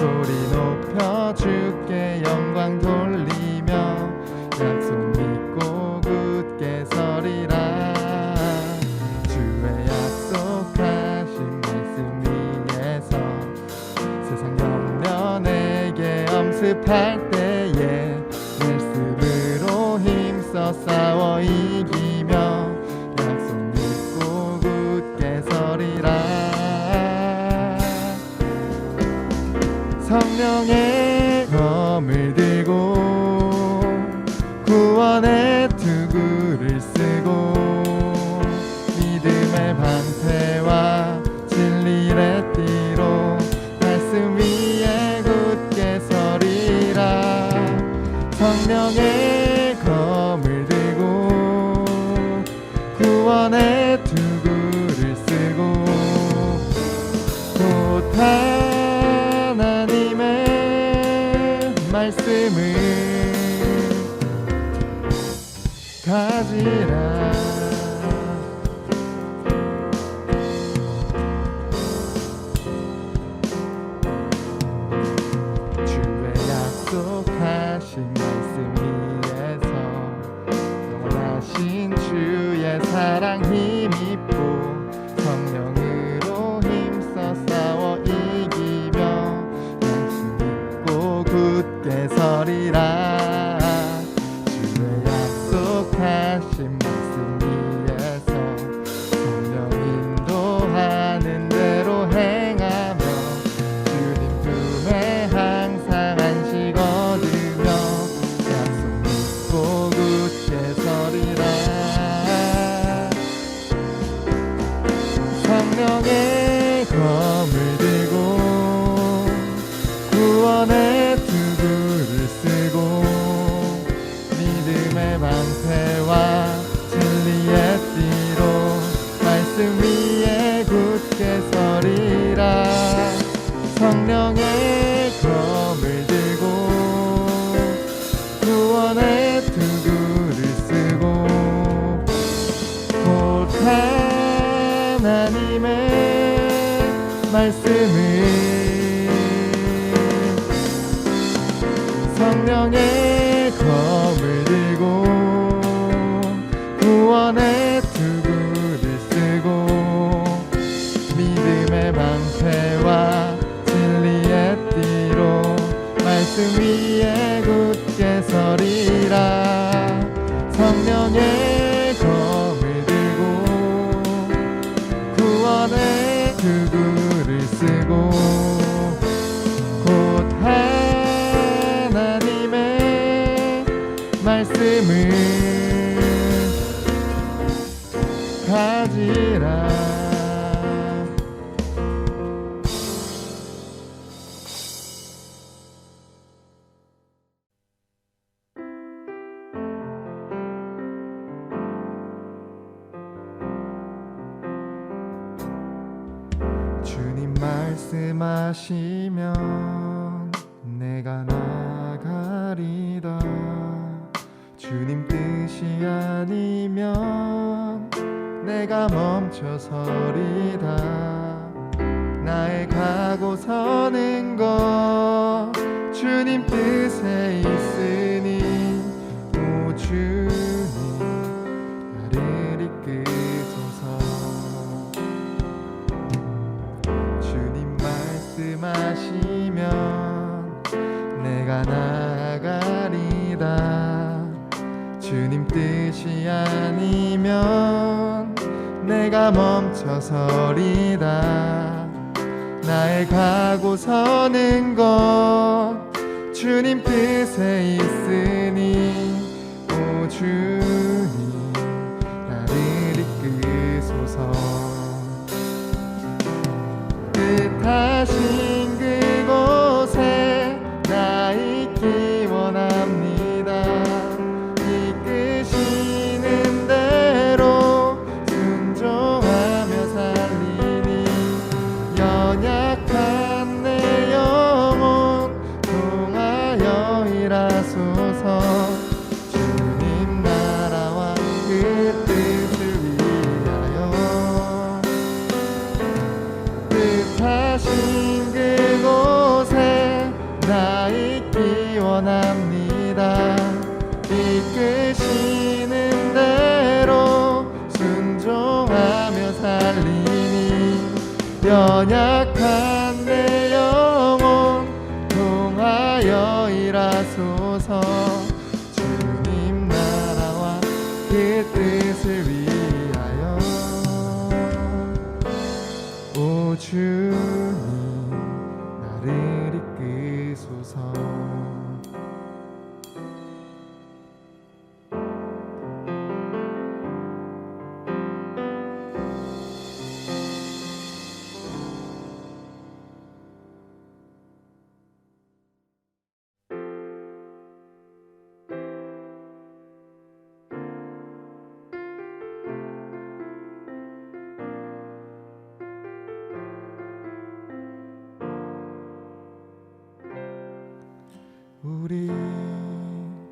소리 높여 주께 영광 돌리며 약속 믿고 굳게 서리라. 주의 약속하신 말씀 위에서 세상 염려 내게 엄습할 때에 말씀으로 힘써 싸워 이기며 약속 믿고 굳게 서리라. 성령의 검을 들고 구원의 투구를 쓰고 믿음의 방패와 진리의 띠로 말씀 위에 굳게 서리라. 성령의 검을 들고 구원의 투구를 쓰고 곧 하나님의 말씀을 가지라. 주의 약속하신 말씀 위에서 영원하신 주의 사랑 힘입고 성령으로 힘써 싸워 이기며 약속 믿고 굳게 서리라. 주의 약속하신 말씀 위에서 성령 인도하는 대로 행하며 주님 품에 항상 안식 얻으며 약속 믿고 굳게 서리라. 성령의 검을 들고 구원의 투구를 쓰고 믿음의 방패와 진리의 띠로 말씀 위에 굳게 서리라. 성령의 검을 들고 구원의 투구를 쓰고 곧 하나님의 말씀을 성령의 검을 들고 구원의 투구를 쓰고 믿음의 방패와 진리의 띠로 말씀 위에 굳게 서리라. 성령의 검을 들고 구원의 투구를 쓰고 곧 하나님의 말씀을 가지라. 주님 말씀하시면 내가 나가리다. 주님 뜻이 아니면 내가 멈춰서리다. 나의 가고 서는 것 주님 뜻에 있으니 오 주님 나를 이끄소서. 주님 말씀하시면 내가 나가리다. 주님 뜻이 아니면 내가 멈춰서리다. 나의 가고 서는 것 주님 뜻에 있으니 오 주님 나를 이끄소서. 뜻하신 그곳에 나 있기 원합니다. 이끄시는 대로 순종하며 살리니 연약한 내 영혼 통하여 일하소서. 주님 나 원합니다. 이끄시는 대로 순종하며 살리니 연약한 내 영혼 통하여 일하소서. 주님 나라와 그 뜻을 위하여 오 주님 나를 이끄소서. 우리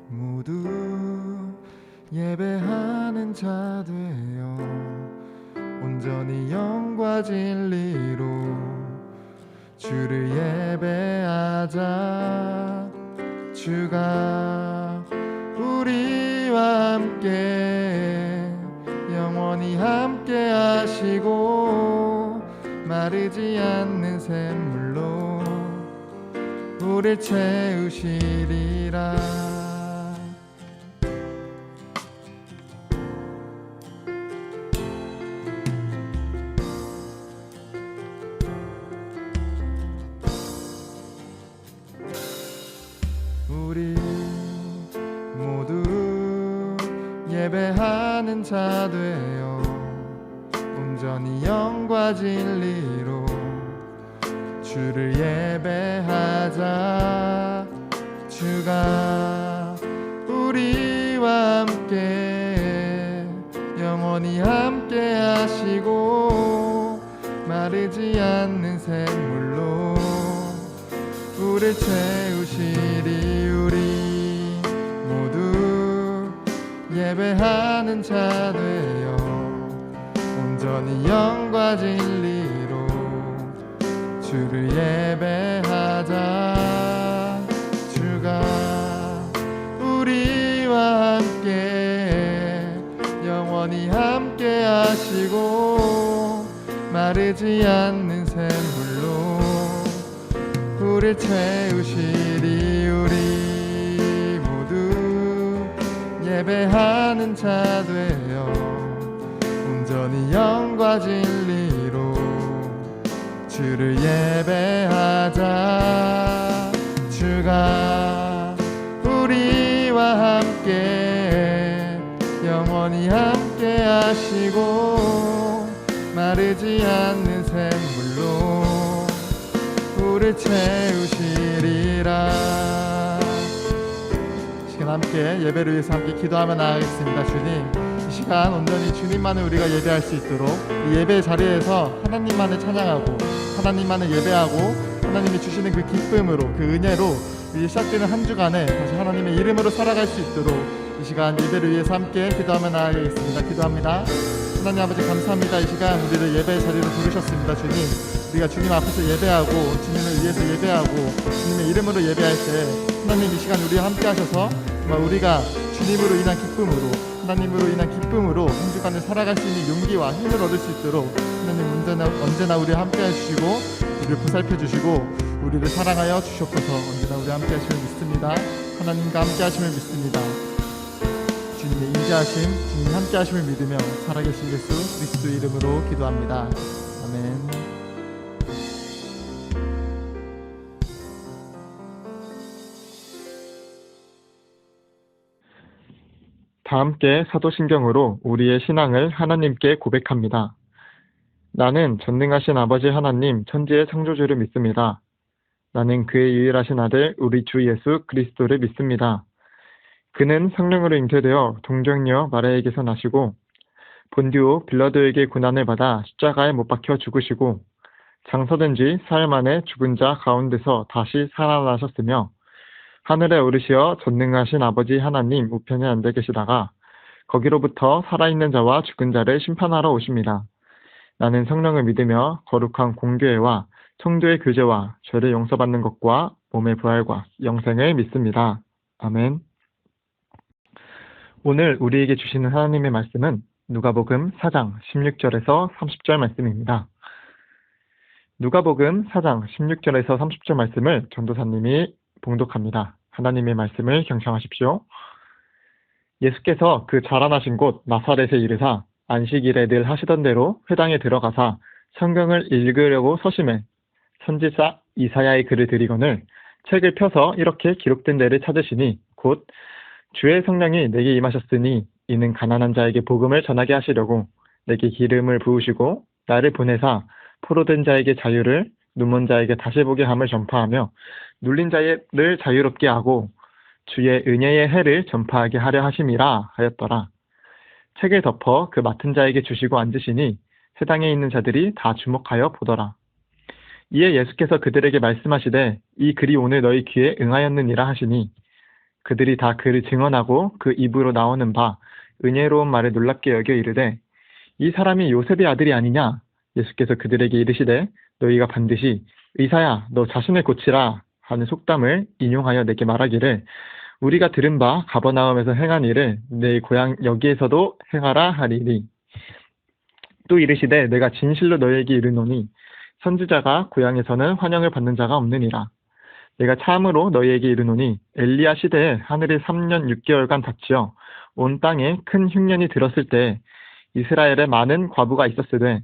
모두 예배하는 자 되어 온전히 영과 진리로 주를 예배하자. 주가 우리와 함께 영원히 함께 하시고 마르지 않는 샘물로 우릴 채우시리라. 우리 모두 예배하는 자 되어 온전히 영과 진리로 주를 예배하자. 주가 우리와 함께 영원히 함께 하시고 마르지 않는 샘물로 우릴 채우시리. 우리 모두 예배하는 자 되어 온전히 영과 진리로 주를 예배하자. 주가 우리와 함께 영원히 함께 하시고 마르지 않는 샘물로 우릴 채우시리. 우리 모두 예배하는 자 되어 온전히 영과 진리로 주를 예배하자. 주가 우리와 함께 영원히 함께 하시고 마르지 않는 샘물로 우릴 채우시리라. 시간 함께 예배를 위해서 함께 기도하며 나아가겠습니다. 주님, 이 시간 온전히 주님만을 우리가 예배할 수 있도록 이 예배 자리에서 하나님만을 찬양하고 하나님만을 예배하고 하나님이 주시는 그 기쁨으로 그 은혜로 이 시작되는 한 주간에 다시 하나님의 이름으로 살아갈 수 있도록 이 시간 예배를 위해서 함께 기도하며 나아가겠습니다. 기도합니다. 하나님 아버지 감사합니다. 이 시간 우리를 예배 자리로 부르셨습니다. 주님, 우리가 주님 앞에서 예배하고 주님을 위해서 예배하고 주님의 이름으로 예배할 때 하나님 이 시간 우리와 함께 하셔서 정말 우리가 주님으로 인한 기쁨으로 하나님으로 인한 기쁨으로 한 주간을 살아갈 수 있는 용기와 힘을 얻을 수 있도록 하나님 언제나 우리와 함께 해주시고 우리를 보살펴 주시고 우리를 사랑하여 주시옵소서. 언제나 우리와 함께 하심을 믿습니다. 하나님과 함께 하심을 믿습니다. 주님의 인자하심, 주님 함께 하심을 믿으며 살아계신 예수 그리스도 이름으로 기도합니다. 아멘. 다 함께 사도신경으로 우리의 신앙을 하나님께 고백합니다. 나는 전능하신 아버지 하나님 천지의 창조주를 믿습니다. 나는 그의 유일하신 아들 우리 주 예수 그리스도를 믿습니다. 그는 성령으로 잉태되어 동정녀 마리아에게서 나시고 본디오 빌라도에게 고난을 받아 십자가에 못 박혀 죽으시고 장사된 지 사흘 만에 죽은 자 가운데서 다시 살아나셨으며 하늘에 오르시어 전능하신 아버지 하나님 우편에 앉아 계시다가 거기로부터 살아있는 자와 죽은 자를 심판하러 오십니다. 나는 성령을 믿으며 거룩한 공교회와 성도의 교제와 죄를 용서받는 것과 몸의 부활과 영생을 믿습니다. 아멘. 오늘 우리에게 주시는 하나님의 말씀은 누가복음 4장 16절에서 30절 말씀입니다. 누가복음 4장 16절에서 30절 말씀을 전도사님이 봉독합니다. 하나님의 말씀을 경청하십시오. 예수께서 그 자라나신 곳 나사렛에 이르사 안식일에 늘 하시던 대로 회당에 들어가사 성경을 읽으려고 서심해 선지자 이사야의 글을 들이거늘 책을 펴서 이렇게 기록된 데를 찾으시니 곧 주의 성령이 내게 임하셨으니 이는 가난한 자에게 복음을 전하게 하시려고 내게 기름을 부으시고 나를 보내사 포로된 자에게 자유를 눈먼 자에게 다시 보게 함을 전파하며 눌린 자를 자유롭게 하고 주의 은혜의 해를 전파하게 하려 하심이라 하였더라. 책을 덮어 그 맡은 자에게 주시고 앉으시니 회당에 있는 자들이 다 주목하여 보더라. 이에 예수께서 그들에게 말씀하시되 이 글이 오늘 너희 귀에 응하였느니라 하시니 그들이 다 그를 증언하고 그 입으로 나오는 바 은혜로운 말을 놀랍게 여겨 이르되 이 사람이 요셉의 아들이 아니냐? 예수께서 그들에게 이르시되 너희가 반드시 의사야 너 자신을 고치라 하는 속담을 인용하여 내게 말하기를 우리가 들은 바 가버나움에서 행한 일을 내 고향 여기에서도 행하라 하리니 또 이르시되 내가 진실로 너희에게 이르노니 선지자가 고향에서는 환영을 받는 자가 없느니라. 내가 참으로 너희에게 이르노니 엘리야 시대에 하늘이 3년 6개월간 닫히어 온 땅에 큰 흉년이 들었을 때 이스라엘에 많은 과부가 있었으되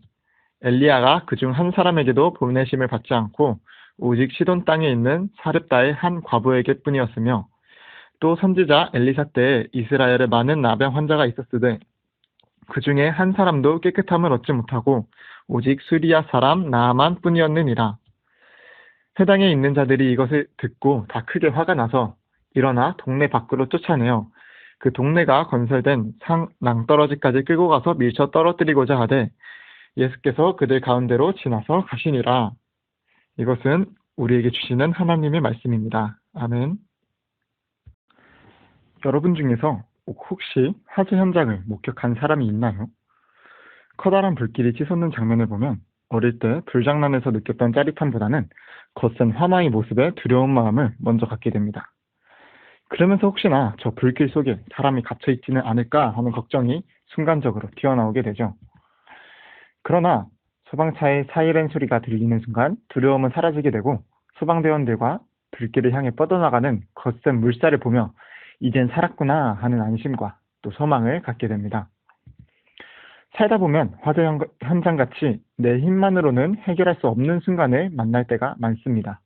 엘리야가 그중 한 사람에게도 보내심을 받지 않고 오직 시돈 땅에 있는 사렙다의 한 과부에게 뿐이었으며 또 선지자 엘리사 때에 이스라엘에 많은 나병 환자가 있었으되 그 중에 한 사람도 깨끗함을 얻지 못하고 오직 수리아 사람 나아만 뿐이었느니라. 회당에 있는 자들이 이것을 듣고 다 크게 화가 나서 일어나 동네 밖으로 쫓아내어 그 동네가 건설된 낭떠러지까지 끌고 가서 밀쳐 떨어뜨리고자 하되 예수께서 그들 가운데로 지나서 가시니라. 이것은 우리에게 주시는 하나님의 말씀입니다. 아멘. 여러분 중에서 혹시 화재 현장을 목격한 사람이 있나요? 커다란 불길이 치솟는 장면을 보면 어릴 때 불장난에서 느꼈던 짜릿함보다는 거센 화망의 모습에 두려운 마음을 먼저 갖게 됩니다. 그러면서 혹시나 저 불길 속에 사람이 갇혀 있지는 않을까 하는 걱정이 순간적으로 튀어나오게 되죠. 그러나 소방차의 사이렌 소리가 들리는 순간 두려움은 사라지게 되고 소방대원들과 불길을 향해 뻗어나가는 거센 물살을 보며 이젠 살았구나 하는 안심과 또 소망을 갖게 됩니다. 살다 보면 화재 현장같이 내 힘만으로는 해결할 수 없는 순간을 만날 때가 많습니다.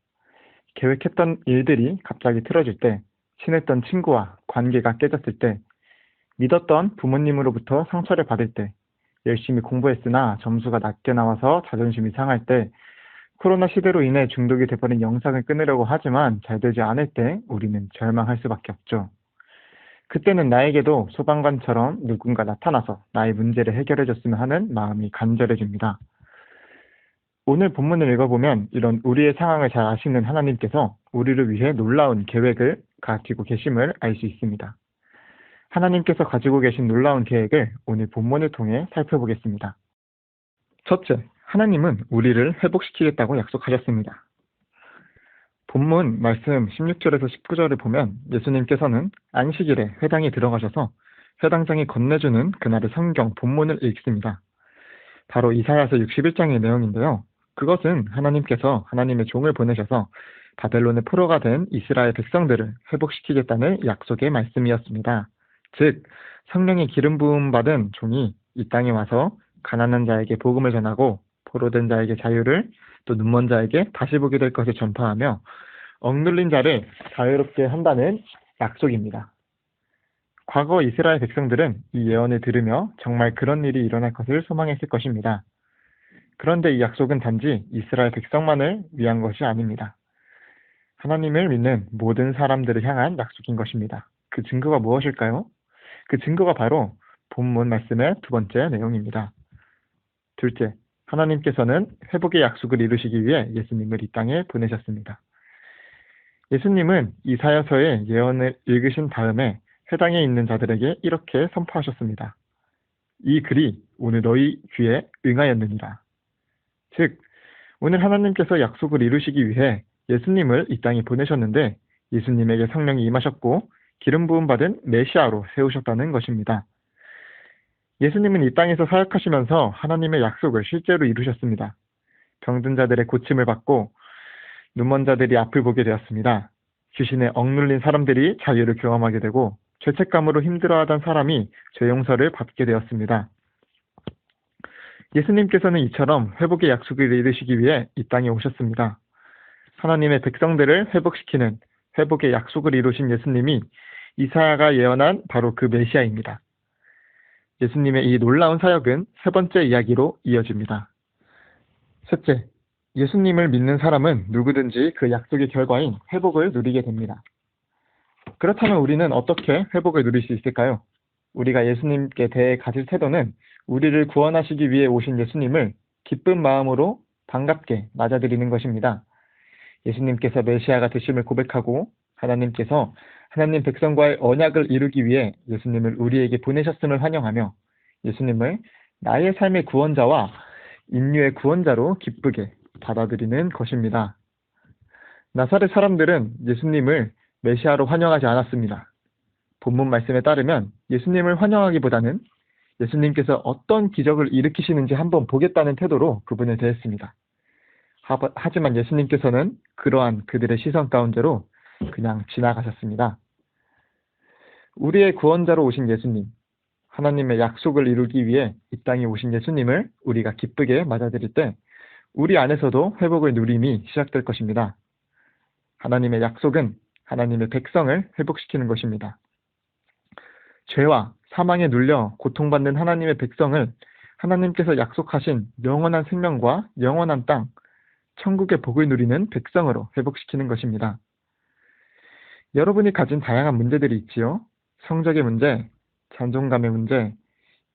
계획했던 일들이 갑자기 틀어질 때, 친했던 친구와 관계가 깨졌을 때, 믿었던 부모님으로부터 상처를 받을 때, 열심히 공부했으나 점수가 낮게 나와서 자존심이 상할 때, 코로나 시대로 인해 중독이 돼버린 영상을 끊으려고 하지만 잘 되지 않을 때 우리는 절망할 수밖에 없죠. 그때는 나에게도 소방관처럼 누군가 나타나서 나의 문제를 해결해줬으면 하는 마음이 간절해집니다. 오늘 본문을 읽어보면 이런 우리의 상황을 잘 아시는 하나님께서 우리를 위해 놀라운 계획을 가지고 계심을 알 수 있습니다. 하나님께서 가지고 계신 놀라운 계획을 오늘 본문을 통해 살펴보겠습니다. 첫째, 하나님은 우리를 회복시키겠다고 약속하셨습니다. 본문 말씀 16절에서 19절을 보면 예수님께서는 안식일에 회당에 들어가셔서 회당장이 건네주는 그날의 성경 본문을 읽습니다. 바로 이사야서 61장의 내용인데요. 그것은 하나님께서 하나님의 종을 보내셔서 바벨론의 포로가 된 이스라엘 백성들을 회복시키겠다는 약속의 말씀이었습니다. 즉 성령의 기름 부음 받은 종이 이 땅에 와서 가난한 자에게 복음을 전하고 포로된 자에게 자유를 또 눈먼 자에게 다시 보게 될 것을 전파하며 억눌린 자를 자유롭게 한다는 약속입니다. 과거 이스라엘 백성들은 이 예언을 들으며 정말 그런 일이 일어날 것을 소망했을 것입니다. 그런데 이 약속은 단지 이스라엘 백성만을 위한 것이 아닙니다. 하나님을 믿는 모든 사람들을 향한 약속인 것입니다. 그 증거가 무엇일까요? 그 증거가 바로 본문 말씀의 두 번째 내용입니다. 둘째, 하나님께서는 회복의 약속을 이루시기 위해 예수님을 이 땅에 보내셨습니다. 예수님은 이사야서의 예언을 읽으신 다음에 회당에 있는 자들에게 이렇게 선포하셨습니다. 이 글이 오늘 너희 귀에 응하였느니라. 즉, 오늘 하나님께서 약속을 이루시기 위해 예수님을 이 땅에 보내셨는데 예수님에게 성령이 임하셨고 기름 부음 받은 메시아로 세우셨다는 것입니다. 예수님은 이 땅에서 사역하시면서 하나님의 약속을 실제로 이루셨습니다. 병든 자들의 고침을 받고 눈먼 자들이 앞을 보게 되었습니다. 귀신에 억눌린 사람들이 자유를 경험하게 되고 죄책감으로 힘들어하던 사람이 죄 용서를 받게 되었습니다. 예수님께서는 이처럼 회복의 약속을 이루시기 위해 이 땅에 오셨습니다. 하나님의 백성들을 회복시키는 회복의 약속을 이루신 예수님이 이사야가 예언한 바로 그 메시아입니다. 예수님의 이 놀라운 사역은 세 번째 이야기로 이어집니다. 셋째, 예수님을 믿는 사람은 누구든지 그 약속의 결과인 회복을 누리게 됩니다. 그렇다면 우리는 어떻게 회복을 누릴 수 있을까요? 우리가 예수님께 대해 가질 태도는 우리를 구원하시기 위해 오신 예수님을 기쁜 마음으로 반갑게 맞아들이는 것입니다. 예수님께서 메시아가 되심을 고백하고 하나님께서 하나님 백성과의 언약을 이루기 위해 예수님을 우리에게 보내셨음을 환영하며 예수님을 나의 삶의 구원자와 인류의 구원자로 기쁘게 받아들이는 것입니다. 나사렛 사람들은 예수님을 메시아로 환영하지 않았습니다. 본문 말씀에 따르면 예수님을 환영하기보다는 예수님께서 어떤 기적을 일으키시는지 한번 보겠다는 태도로 그분을 대했습니다. 하지만 예수님께서는 그러한 그들의 시선 가운데로 그냥 지나가셨습니다. 우리의 구원자로 오신 예수님, 하나님의 약속을 이루기 위해 이 땅에 오신 예수님을 우리가 기쁘게 맞아들일 때 우리 안에서도 회복의 누림이 시작될 것입니다. 하나님의 약속은 하나님의 백성을 회복시키는 것입니다. 죄와 사망에 눌려 고통받는 하나님의 백성을 하나님께서 약속하신 영원한 생명과 영원한 땅, 천국의 복을 누리는 백성으로 회복시키는 것입니다. 여러분이 가진 다양한 문제들이 있지요. 성적의 문제, 자존감의 문제,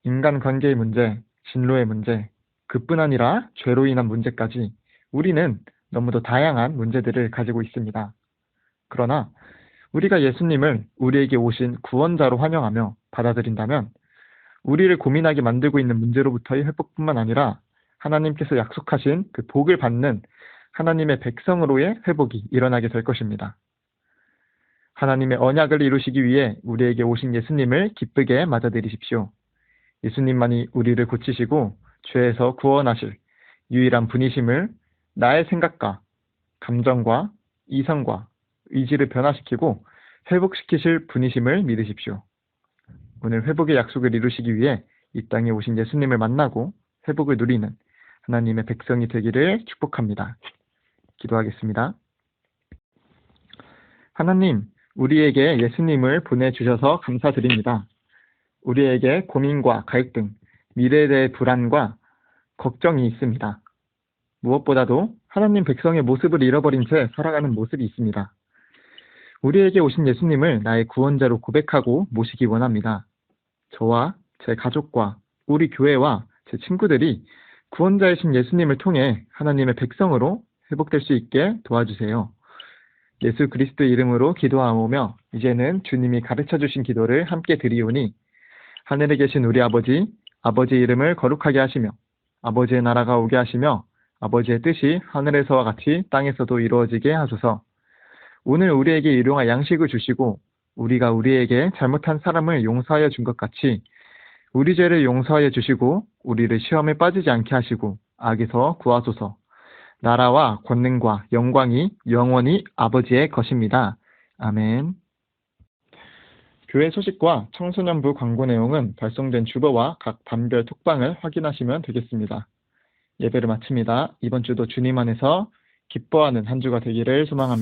인간관계의 문제, 진로의 문제, 그뿐 아니라 죄로 인한 문제까지 우리는 너무도 다양한 문제들을 가지고 있습니다. 그러나 우리가 예수님을 우리에게 오신 구원자로 환영하며 받아들인다면 우리를 고민하게 만들고 있는 문제로부터의 회복뿐만 아니라 하나님께서 약속하신 그 복을 받는 하나님의 백성으로의 회복이 일어나게 될 것입니다. 하나님의 언약을 이루시기 위해 우리에게 오신 예수님을 기쁘게 맞아들이십시오. 예수님만이 우리를 고치시고 죄에서 구원하실 유일한 분이심을 나의 생각과 감정과 이성과 의지를 변화시키고 회복시키실 분이심을 믿으십시오. 오늘 회복의 약속을 이루시기 위해 이 땅에 오신 예수님을 만나고 회복을 누리는 하나님의 백성이 되기를 축복합니다. 기도하겠습니다. 하나님, 우리에게 예수님을 보내주셔서 감사드립니다. 우리에게 고민과 갈등, 미래에 대해 불안과 걱정이 있습니다. 무엇보다도 하나님 백성의 모습을 잃어버린 채 살아가는 모습이 있습니다. 우리에게 오신 예수님을 나의 구원자로 고백하고 모시기 원합니다. 저와 제 가족과 우리 교회와 제 친구들이 구원자이신 예수님을 통해 하나님의 백성으로 회복될 수 있게 도와주세요. 예수 그리스도의 이름으로 기도하오며 이제는 주님이 가르쳐주신 기도를 함께 드리오니 하늘에 계신 우리 아버지, 아버지의 이름을 거룩하게 하시며 아버지의 나라가 오게 하시며 아버지의 뜻이 하늘에서와 같이 땅에서도 이루어지게 하소서. 오늘 우리에게 일용할 양식을 주시고 우리가 우리에게 잘못한 사람을 용서하여 준 것 같이 우리 죄를 용서하여 주시고 우리를 시험에 빠지지 않게 하시고 악에서 구하소서. 나라와 권능과 영광이 영원히 아버지의 것입니다. 아멘. 교회 소식과 청소년부 광고 내용은 발송된 주보와 각 단별 톡방을 확인하시면 되겠습니다. 예배를 마칩니다. 이번 주도 주님 안에서 기뻐하는 한 주가 되기를 소망합니다.